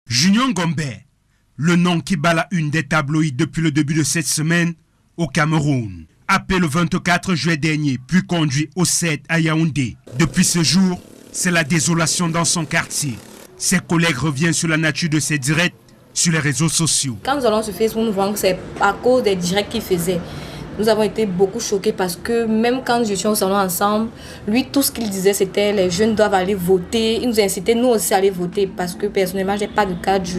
Junior Ngombe, le nom qui bat la une des tabloïds depuis le début de cette semaine au Cameroun. Appelé le 24 juillet dernier, puis conduit au 7 à Yaoundé. Depuis ce jour, c'est la désolation dans son quartier. Ses collègues reviennent sur la nature de ses directs sur les réseaux sociaux. Quand nous allons sur Facebook, nous voyons que c'est à cause des directs qu'il faisait. Nous avons été beaucoup choqués parce que même quand nous étions au salon ensemble, lui, tout ce qu'il disait, c'était les jeunes doivent aller voter. Il nous incitait, nous aussi, à aller voter parce que personnellement, je n'ai pas de cadre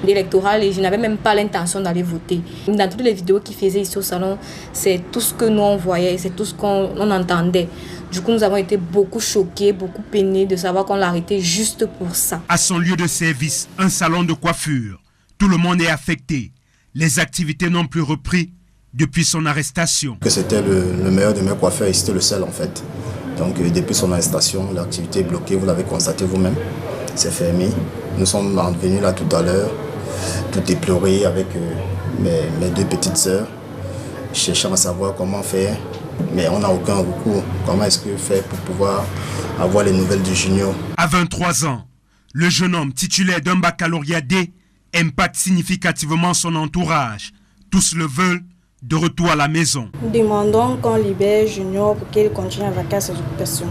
électoral et je n'avais même pas l'intention d'aller voter. Dans toutes les vidéos qu'il faisait ici au salon, c'est tout ce que nous on voyait, c'est tout ce qu'on entendait. Du coup, nous avons été beaucoup choqués, beaucoup peinés de savoir qu'on l'a arrêté juste pour ça. À son lieu de service, un salon de coiffure, tout le monde est affecté. Les activités n'ont plus repris depuis son arrestation. C'était le meilleur de mes coiffeurs et c'était le seul en fait. Donc depuis son arrestation, l'activité est bloquée, vous l'avez constaté vous-même. C'est fermé. Nous sommes venus là tout à l'heure, tout éploré avec mes deux petites sœurs, cherchant à savoir comment faire. Mais on n'a aucun recours. Comment est-ce que faire pour pouvoir avoir les nouvelles du Junior? À 23 ans, le jeune homme titulaire d'un baccalauréat D impacte significativement son entourage. Tous le veulent de retour à la maison. Nous demandons qu'on libère Junior pour qu'il continue avec ses occupations.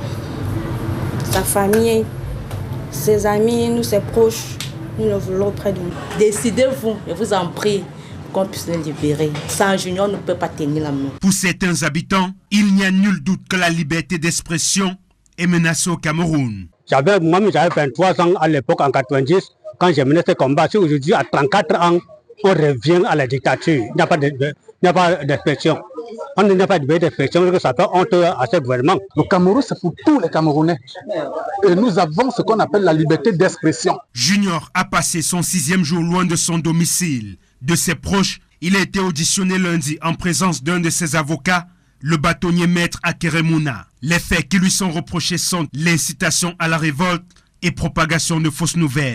Sa famille, ses amis, nous, ses proches, nous le voulons près de nous. Décidez-vous, je vous en prie, qu'on puisse le libérer. Sans Junior, on ne peut pas tenir la main. Pour certains habitants, il n'y a nul doute que la liberté d'expression est menacée au Cameroun. J'avais 23 ans à l'époque, en 90, quand j'ai mené ce combat. Si aujourd'hui, à 34 ans, on revient à la dictature. Il n'y a pas d'expression. On n'a pas d'expression parce que ça fait honte à ce gouvernement. Le Cameroun, c'est pour tous les Camerounais. Et nous avons ce qu'on appelle la liberté d'expression. Junior a passé son 6e jour loin de son domicile. De ses proches, il a été auditionné lundi en présence d'un de ses avocats, le bâtonnier maître Akeremouna. Les faits qui lui sont reprochés sont l'incitation à la révolte et propagation de fausses nouvelles.